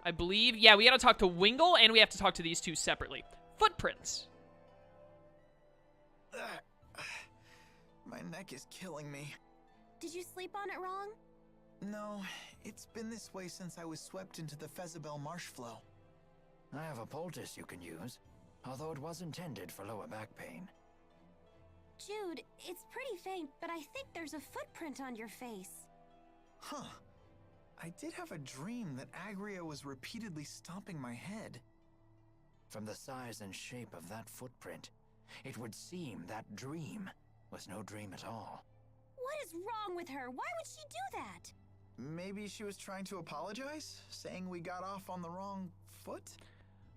I believe. Yeah, we gotta talk to Wingle, and we have to talk to these two separately. Footprints. My neck is killing me. Did you sleep on it wrong? No, it's been this way since I was swept into the Fezabel marsh flow. I have a poultice you can use, although it was intended for lower back pain. Jude, it's pretty faint, but I think there's a footprint on your face. Huh. I did have a dream that Agria was repeatedly stomping my head. From the size and shape of that footprint, it would seem that dream was no dream at all. What is wrong with her? Why would she do that? Maybe she was trying to apologize, saying we got off on the wrong foot?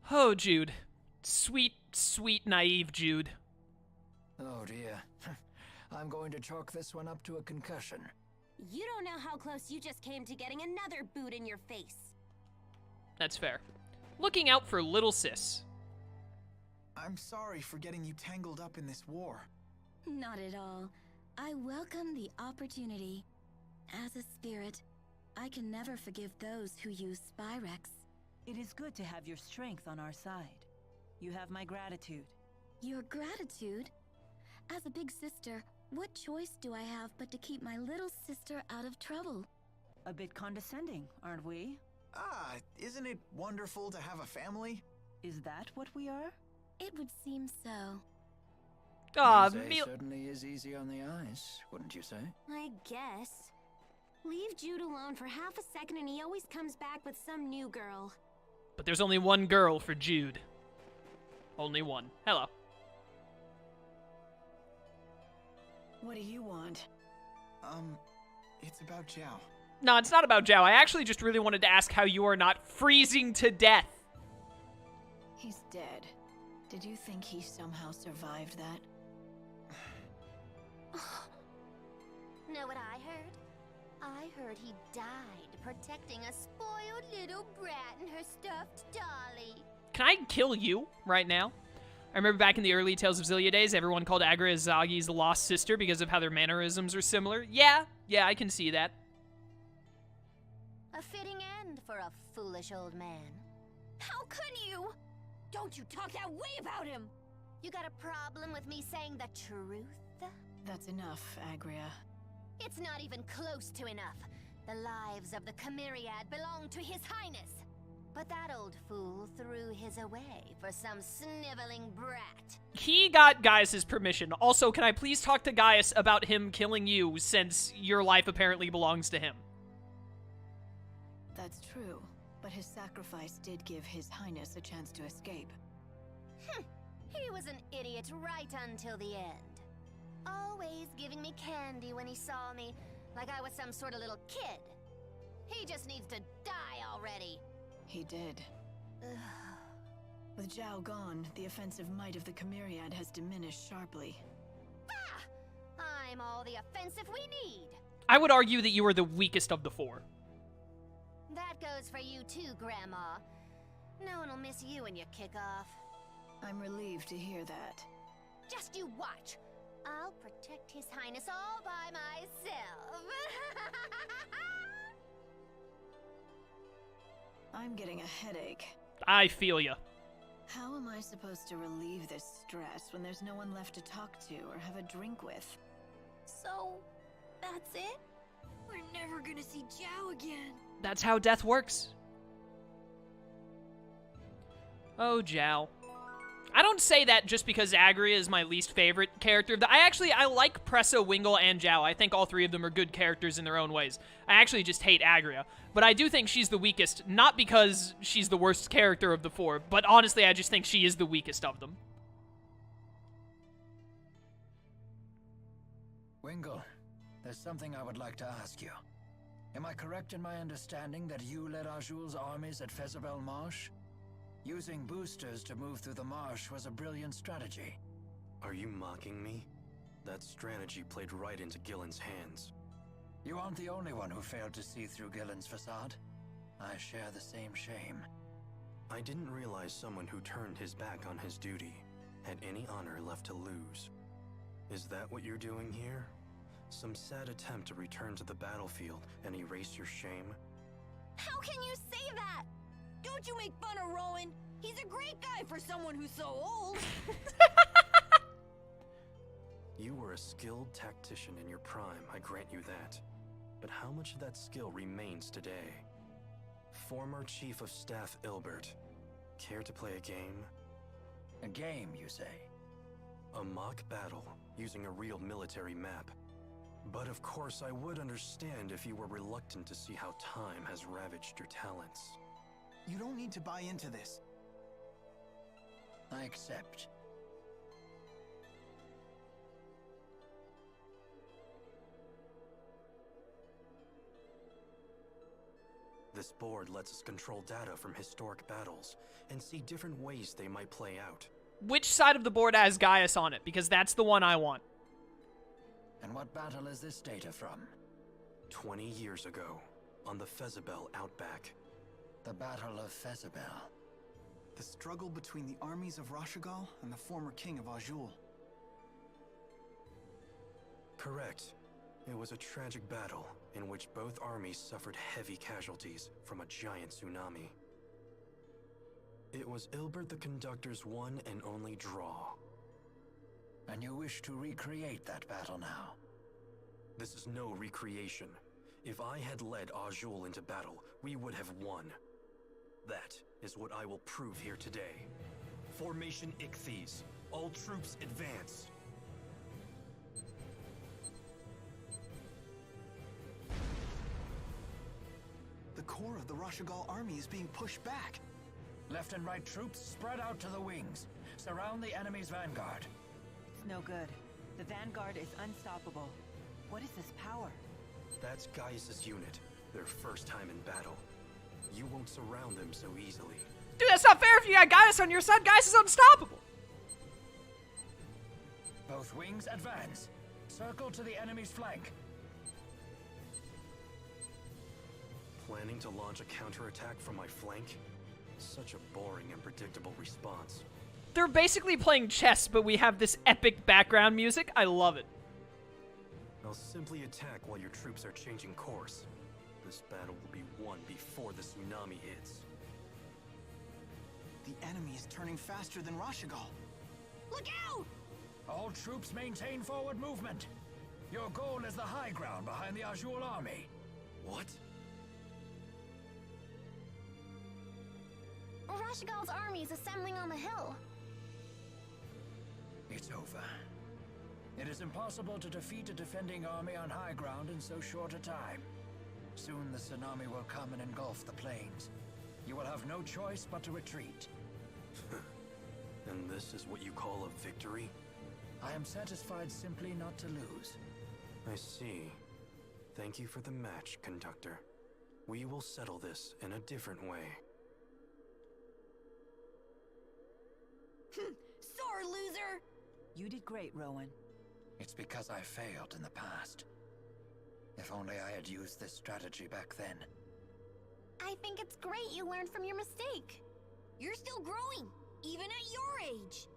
Oh, Jude. Sweet, sweet, naive Jude. Oh dear. I'm going to chalk this one up to a concussion. You don't know how close you just came to getting another boot in your face. That's fair. Looking out for little sis. I'm sorry for getting you tangled up in this war. Not at all. I welcome the opportunity. As a spirit, I can never forgive those who use Spyrex. It is good to have your strength on our side. You have my gratitude. Your gratitude? As a big sister, what choice do I have but to keep my little sister out of trouble? A bit condescending, aren't we? Ah, isn't it wonderful to have a family? Is that what we are? It would seem so. Ah, Rieze certainly is easy on the eyes, wouldn't you say? I guess. Leave Jude alone for half a second and he always comes back with some new girl. But there's only one girl for Jude. Only one. Hello. What do you want? It's about Zhao. No, it's not about Zhao. I actually just really wanted to ask how you are not freezing to death. He's dead. Did you think he somehow survived that? Know what I heard? I heard he died protecting a spoiled little brat and her stuffed dolly. Can I kill you right now? I remember back in the early Tales of Xillia days, everyone called Agria Zagi's lost sister because of how their mannerisms are similar. Yeah, I can see that. A fitting end for a foolish old man. How could you? Don't you talk that way about him! You got a problem with me saying the truth? That's enough, Agria. It's not even close to enough. The lives of the Chimeriad belong to His Highness. But that old fool threw his away for some sniveling brat. He got Gaius' permission. Also, can I please talk to Gaius about him killing you, since your life apparently belongs to him? That's true, but his sacrifice did give His Highness a chance to escape. He was an idiot right until the end. Always giving me candy when he saw me, like I was some sort of little kid. He just needs to die already. He did. With Zhao gone, the offensive might of the Chimeriad has diminished sharply. Bah! I'm all the offensive we need. I would argue that you are the weakest of the four. That goes for you too, Grandma. No one will miss you when you kick off. I'm relieved to hear that. Just you watch. I'll protect His Highness all by myself. I'm getting a headache. I feel ya. How am I supposed to relieve this stress when there's no one left to talk to or have a drink with? So, that's it? We're never gonna see Zhao again. That's how death works. Oh, Zhao. I don't say that just because Agria is my least favorite character. I like Presso, Wingle, and Zhao. I think all three of them are good characters in their own ways. I actually just hate Agria. But I do think she's the weakest, not because she's the worst character of the four, but honestly, I just think she is the weakest of them. Wingle, there's something I would like to ask you. Am I correct in my understanding that you led Ajul's armies at Fezabel Marsh? Using boosters to move through the marsh was a brilliant strategy. Are you mocking me? That strategy played right into Gillen's hands. You aren't the only one who failed to see through Gillen's facade. I share the same shame. I didn't realize someone who turned his back on his duty had any honor left to lose. Is that what you're doing here? Some sad attempt to return to the battlefield and erase your shame? How can you say that? Don't you make fun of Rowan. He's a great guy for someone who's so old. You were a skilled tactician in your prime, I grant you that. But how much of that skill remains today? Former Chief of Staff Ilbert, care to play a game? A game, you say? A mock battle, using a real military map. But of course I would understand if you were reluctant to see how time has ravaged your talents. You don't need to buy into this. I accept. This board lets us control data from historic battles and see different ways they might play out. Which side of the board has Gaius on it? Because that's the one I want. And what battle is this data from? 20 years ago, on the Fezabel Outback. The Battle of Fezabel. The struggle between the armies of Rashigal and the former king of Azul. Correct. It was a tragic battle in which both armies suffered heavy casualties from a giant tsunami. It was Ilbert the Conductor's one and only draw. And you wish to recreate that battle now? This is no recreation. If I had led Azul into battle, we would have won. That is what I will prove here today. Formation Ichthyes. All troops advance. The core of the Rashigal army is being pushed back. Left and right troops spread out to the wings. Surround the enemy's vanguard. It's no good. The vanguard is unstoppable. What is this power? That's Gaius' unit. Their first time in battle. You won't surround them so easily. Dude, that's not fair if you got Gaius on your side. Gaius is unstoppable. Both wings advance. Circle to the enemy's flank. Planning to launch a counterattack from my flank? Such a boring and predictable response. They're basically playing chess, but we have this epic background music. I love it. I'll simply attack while your troops are changing course. This battle will be won before the tsunami hits. The enemy is turning faster than Rashigal. Look out! All troops maintain forward movement. Your goal is the high ground behind the Azul army. What? Rashigal's army is assembling on the hill. It's over. It is impossible to defeat a defending army on high ground in so short a time. Soon the tsunami will come and engulf the plains. You will have no choice but to retreat. And this is what you call a victory? I am satisfied simply not to lose. I see. Thank you for the match, Conductor. We will settle this in a different way. Sore loser! You did great, Rowan. It's because I failed in the past. If only I had used this strategy back then. I think it's great you learned from your mistake. You're still growing, even at your age.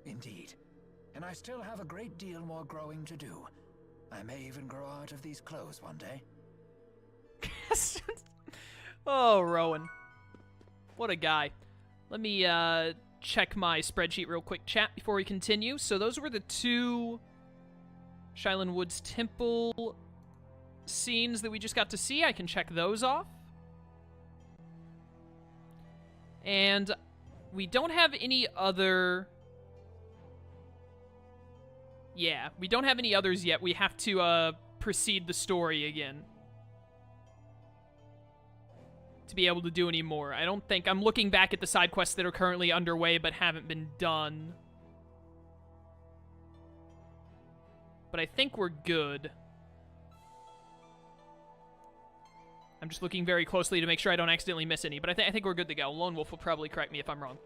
Indeed. And I still have a great deal more growing to do. I may even grow out of these clothes one day. Oh, Rowan. What a guy. Let me check my spreadsheet real quick, chat, before we continue. So those were the two Shilen Woods Temple scenes that we just got to see. I can check those off. And we don't have any other... Yeah, we don't have any others yet. We have to proceed the story again to be able to do any more. I don't think... I'm looking back at the side quests that are currently underway but haven't been done. But I think we're good. I'm just looking very closely to make sure I don't accidentally miss any, but I think we're good to go. Lone Wolf will probably correct me if I'm wrong.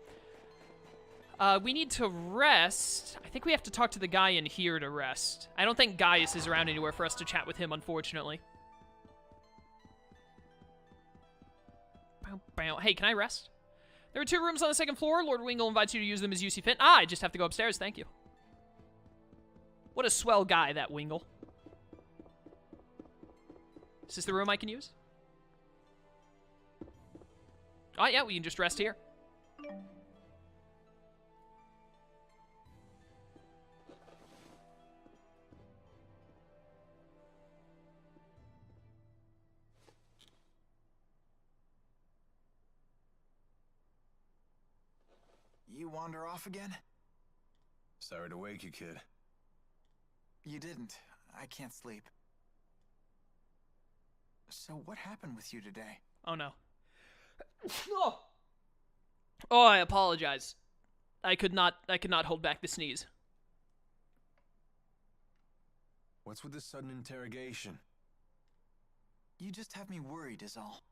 We need to rest. I think we have to talk to the guy in here to rest. I don't think Gaius is around anywhere for us to chat with him, unfortunately. Hey, can I rest? There are 2 rooms on the 2nd floor. Lord Wingle invites you to use them as you see fit. Ah, I just have to go upstairs. Thank you. What a swell guy, that Wingle. Is this the room I can use? Oh, yeah, we can just rest here. You wander off again? Sorry to wake you, kid. You didn't. I can't sleep. So what happened with you today? Oh, no. Oh, I apologize. I could not hold back the sneeze. What's with this sudden interrogation? You just have me worried is all.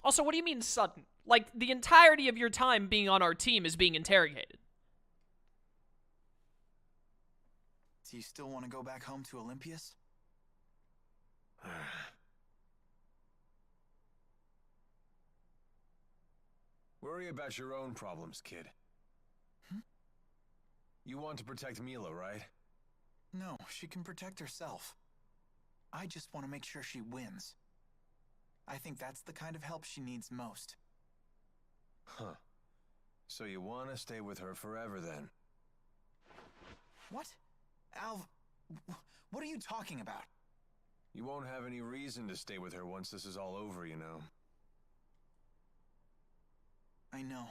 Also, what do you mean sudden? Like, the entirety of your time being on our team is being interrogated. Do you still want to go back home to Olympias? Worry about your own problems, kid. You want to protect Milla, right? No, she can protect herself. I just want to make sure she wins. I think that's the kind of help she needs most. Huh. So you want to stay with her forever, then? What? Alv, what are you talking about? You won't have any reason to stay with her once this is all over, you know. I know.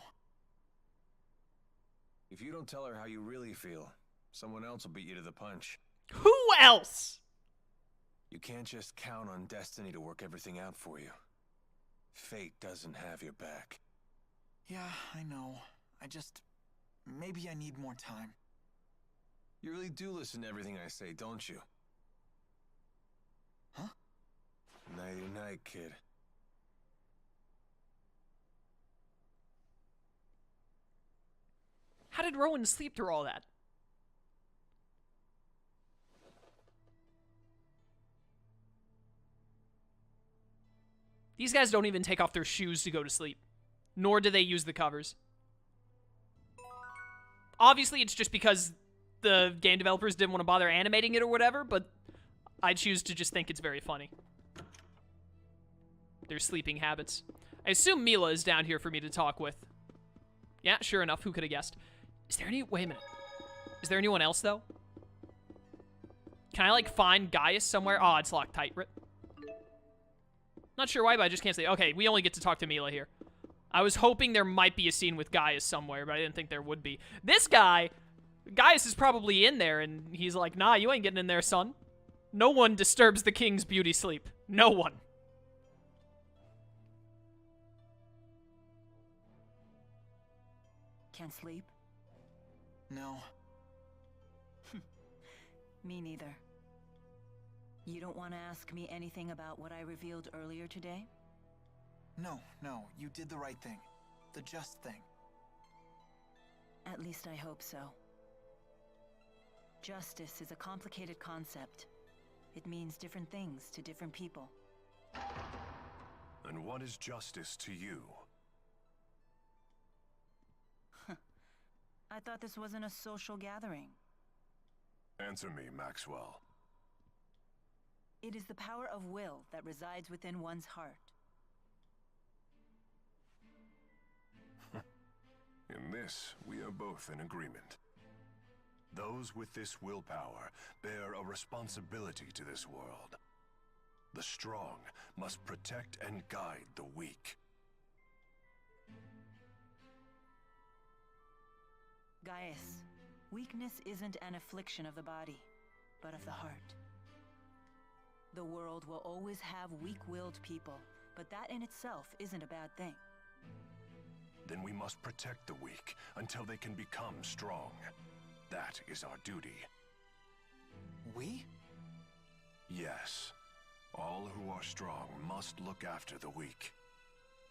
If you don't tell her how you really feel, someone else will beat you to the punch. Who else? You can't just count on destiny to work everything out for you. Fate doesn't have your back. Yeah, I know. Maybe I need more time. You really do listen to everything I say, don't you? Huh? Nighty-night, kid. How did Rowan sleep through all that? These guys don't even take off their shoes to go to sleep. Nor do they use the covers. Obviously, it's just because the game developers didn't want to bother animating it or whatever, but I choose to just think it's very funny. Their sleeping habits. I assume Milla is down here for me to talk with. Yeah, sure enough, who could have guessed? Is there any... Wait a minute. Is there anyone else, though? Can I, like, find Gaius somewhere? Oh, it's locked tight. Not sure why, but I just can't say. Okay, we only get to talk to Milla here. I was hoping there might be a scene with Gaius somewhere, but I didn't think there would be. This guy, Gaius is probably in there, and he's like, nah, you ain't getting in there, son. No one disturbs the king's beauty sleep. No one. Can't sleep? No. Me neither. You don't want to ask me anything about what I revealed earlier today? No, you did the right thing. The just thing. At least I hope so. Justice is a complicated concept. It means different things to different people. And what is justice to you? I thought this wasn't a social gathering. Answer me, Maxwell. It is the power of will that resides within one's heart. In this, we are both in agreement. Those with this willpower bear a responsibility to this world. The strong must protect and guide the weak. Gaius, weakness isn't an affliction of the body, but of the heart. The world will always have weak-willed people, but that in itself isn't a bad thing. Then we must protect the weak until they can become strong. That is our duty. We? Yes. All who are strong must look after the weak.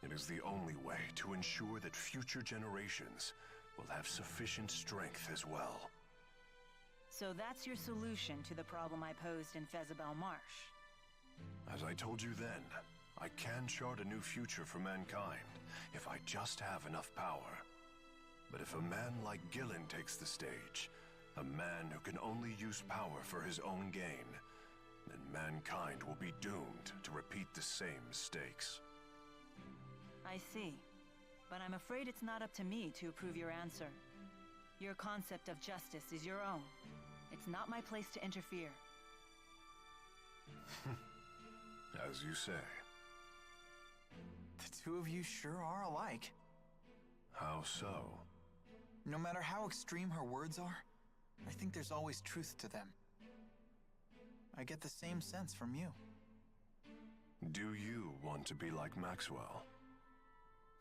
It is the only way to ensure that future generations will have sufficient strength as well. So that's your solution to the problem I posed in Fezabel Marsh. As I told you then, I can chart a new future for mankind if I just have enough power. But if a man like Gillen takes the stage, a man who can only use power for his own gain, then mankind will be doomed to repeat the same mistakes. I see. but I'm afraid it's not up to me to approve your answer. Your concept of justice is your own. It's not my place to interfere. As you say. The two of you sure are alike. How so? No matter how extreme her words are, I think there's always truth to them. I get the same sense from you. Do you want to be like Maxwell?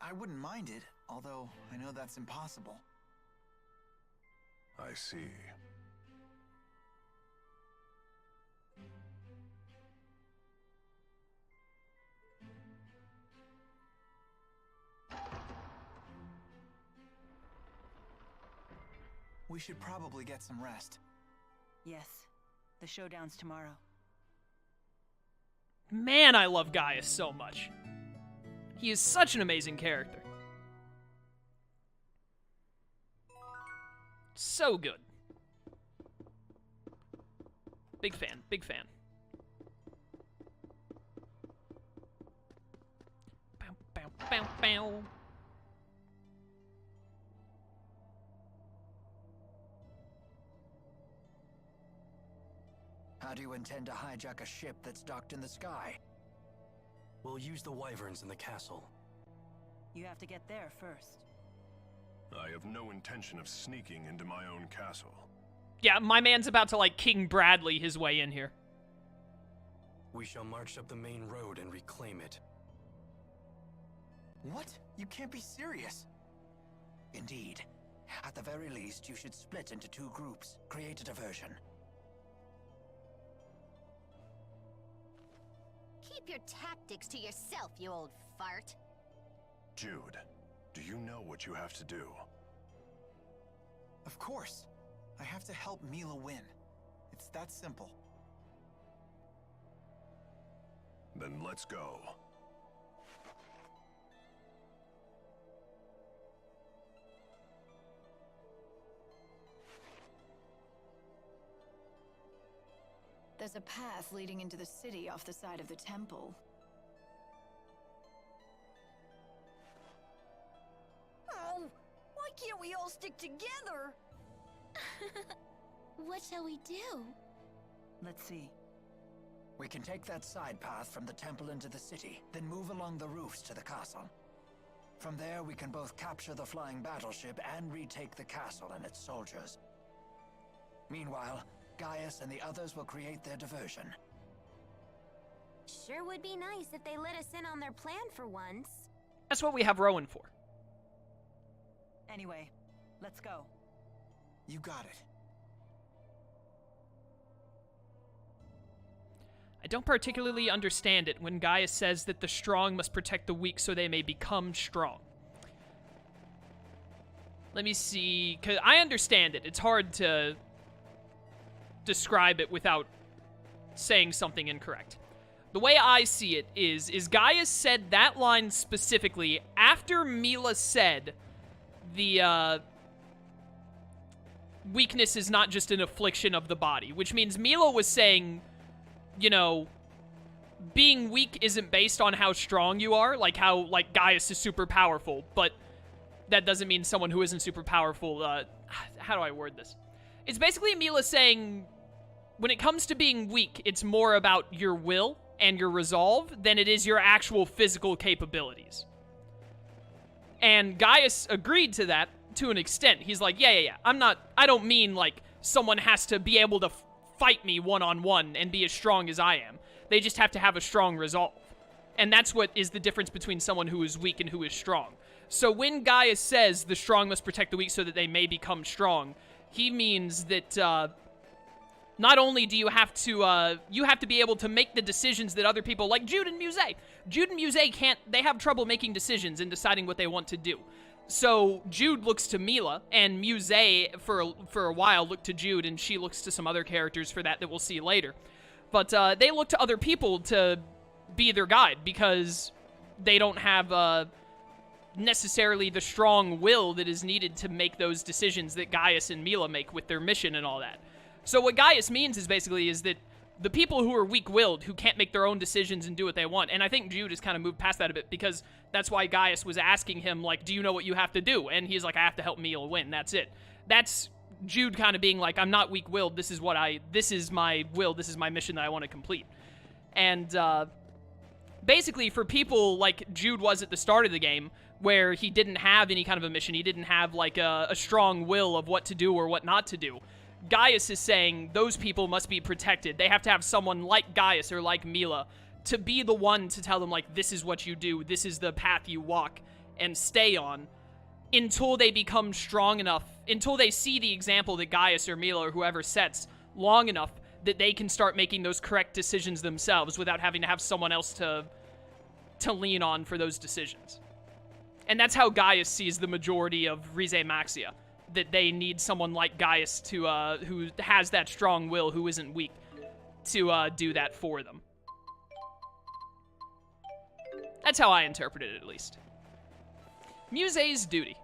I wouldn't mind it, although I know that's impossible. I see. We should probably get some rest. Yes. The showdown's tomorrow. Man, I love Gaius so much. He is such an amazing character. So good. Big fan, big fan. Bow, bow, bow, bow. How do you intend to hijack a ship that's docked in the sky? We'll use the wyverns in the castle. You have to get there first. I have no intention of sneaking into my own castle. Yeah, my man's about to, like, King Bradley his way in here. We shall march up the main road and reclaim it. What? You can't be serious. Indeed. At the very least, you should split into two groups. Create a diversion. Keep your tactics to yourself, you old fart. Jude, do you know what you have to do? Of course. I have to help Milla win. It's that simple. Then let's go. There's a path leading into the city off the side of the temple. Oh, why can't we all stick together? What shall we do? Let's see. We can take that side path from the temple into the city, then move along the roofs to the castle. From there, we can both capture the flying battleship and retake the castle and its soldiers. Meanwhile, Gaius and the others will create their diversion. Sure would be nice if they let us in on their plan for once. That's what we have Rowan for. Anyway, let's go. You got it. I don't particularly understand it when Gaius says that the strong must protect the weak so they may become strong. Let me see, 'cause I understand it. It's hard to describe it without saying something incorrect. The way I see it is Gaius said that line specifically after Milla said the weakness is not just an affliction of the body, which means Milla was saying, you know, being weak isn't based on how strong you are, like how, like, Gaius is super powerful, but that doesn't mean someone who isn't super powerful, how do I word this? It's basically Milla saying, when it comes to being weak, it's more about your will and your resolve than it is your actual physical capabilities. And Gaius agreed to that to an extent. He's like, yeah. I don't mean, like, someone has to be able to fight me one-on-one and be as strong as I am. They just have to have a strong resolve. And that's what is the difference between someone who is weak and who is strong. So when Gaius says the strong must protect the weak so that they may become strong, he means that not only do you have to be able to make the decisions that other people, like Jude and Muzet. Jude and Muzet they have trouble making decisions and deciding what they want to do. So Jude looks to Milla, and Muzet for a while looked to Jude, and she looks to some other characters for that we'll see later. But they look to other people to be their guide because they don't have necessarily the strong will that is needed to make those decisions that Gaius and Milla make with their mission and all that. So what Gaius means is basically that the people who are weak-willed, who can't make their own decisions and do what they want. And I think Jude has kind of moved past that a bit, because that's why Gaius was asking him, like, do you know what you have to do? And he's like, I have to help Milla win. That's it. That's Jude kind of being like, I'm not weak-willed. This is my will. This is my mission that I want to complete. And basically, for people like Jude was at the start of the game, where he didn't have any kind of a mission, he didn't have like a strong will of what to do or what not to do, Gaius is saying those people must be protected. They have to have someone like Gaius or like Milla to be the one to tell them, like, this is what you do, this is the path you walk and stay on, until they become strong enough, until they see the example that Gaius or Milla or whoever sets long enough that they can start making those correct decisions themselves without having to have someone else to lean on for those decisions. And that's how Gaius sees the majority of Rieze Maxia, that they need someone like Gaius to, who has that strong will, who isn't weak, to do that for them. That's how I interpret it, at least. Muset's duty.